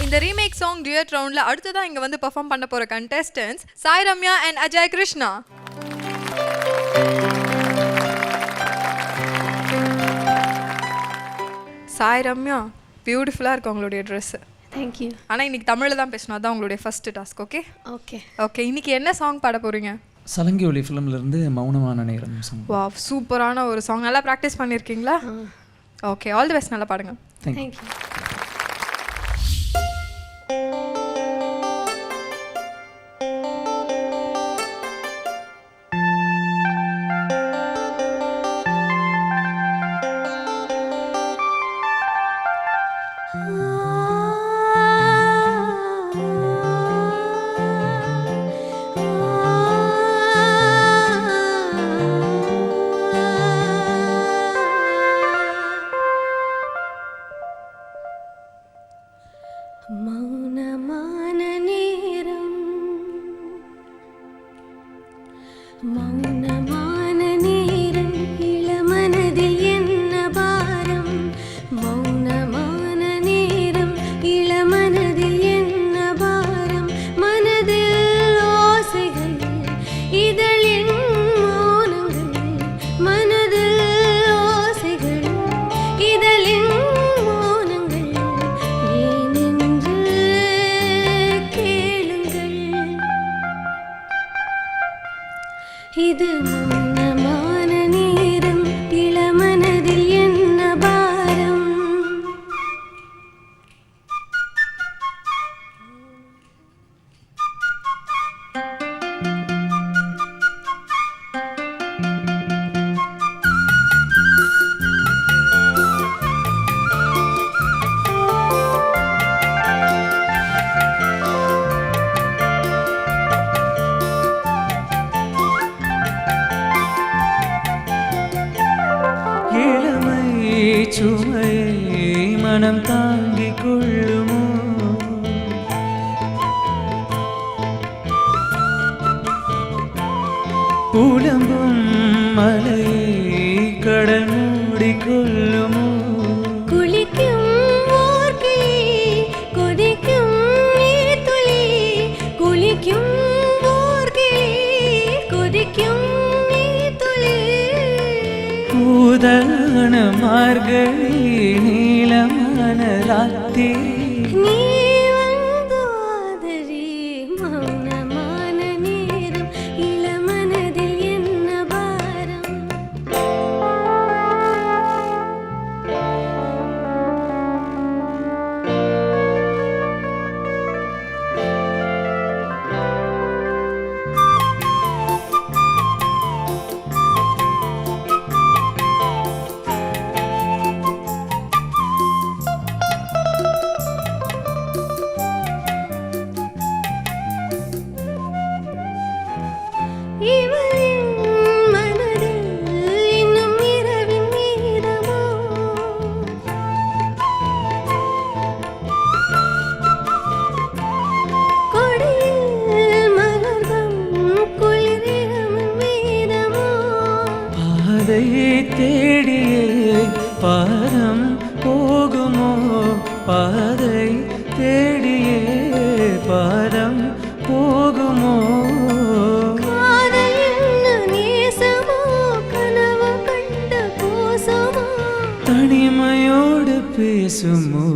இந்த remake song Dude ரவுண்ட்ல அடுத்ததா இங்க வந்து பெர்ஃபார்ம் பண்ண போற கண்டெஸ்டன்ட்ஸ் சாய் ரம்யா அண்ட் அஜய் கிருஷ்ணா. சாய் ரம்யா, பியூட்டிஃபுல்லா இருக்கு உங்களுடைய ட்ரெஸ். Thank you. ஆனா இன்னைக்கு தமிழ்ல தான் பேசணும், அதான் உங்களுடைய first task. Okay okay okay. இன்னைக்கு என்ன சாங் பாட போறீங்க? சலங்கி ஒலி ஃபிலிம்ல இருந்து மௌனமான நேரம் சாங். வாவ், சூப்பரான ஒரு சாங். நல்லா பிராக்டிஸ் பண்ணிருக்கீங்களா? Okay, all the best. நல்லா பாடுங்க. Thank you. மௌனமான நேரம், மௌனமான நேரம், இளமனதில் என்ன பாரம். மௌனமான நேரம், இளமனதில் என்ன பாரம். மனதில் ஓசைகள், இதழின் மௌனங்கள். மனதில் ஓசைகள், இதழின் மௌனங்கள். ஏனென்று கேளுங்கள். இது மௌனமான நேரம், இளமனதில் என்ன பாரம். இளமை சுமையை மனம் தாங்கிக் கொள்ளுமோ? புலம்பும் மலையை கடல் மூடிக்கொள்ளுமோ? குளிக்கும் ஓர்கிளி, கொதிக்கும் நீர்த்துளி. குளிக்கும் ஓர்கிளி, கொதிக்கும் நீர்த்துளி. பூதான மார்கழி, நீலமான ராத்திரி. நீ வந்து ஆதரி. மௌனமான நேரம், இளமனதில் என்ன பாரம். இவளின் மனதில் இன்னும் இரவின் மீதமோ? கொடியில் மலர்தம் குளிரிரவின் மீதமோ? பாதையை தேடியே பாதம் போகுமோ? பாதை தேடியே பாதம் போகுமோ? காதல் என்ன நேசமோ? கனவு கண்ட கோசமோ? தனிமையோடு பேசுமோ?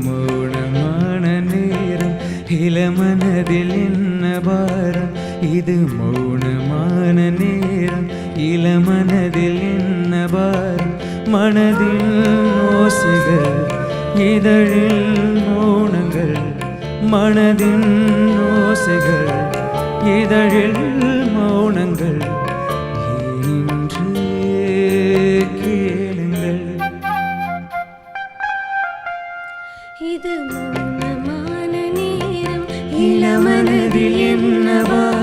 மௌனமான நேரம், இளமனதில் என்ன பாரம். இது மௌனமான நேரம், இளமனதில் என்ன பாரம். மனதில் ஓசைகள், இதழில் மௌனங்கள். மனதின் ஓசைகள், இதழில் மௌனங்கள். ஏனென்று கேளுங்கள். இது மௌனமான நேரம், இளமனதில் என்ன பாரம்.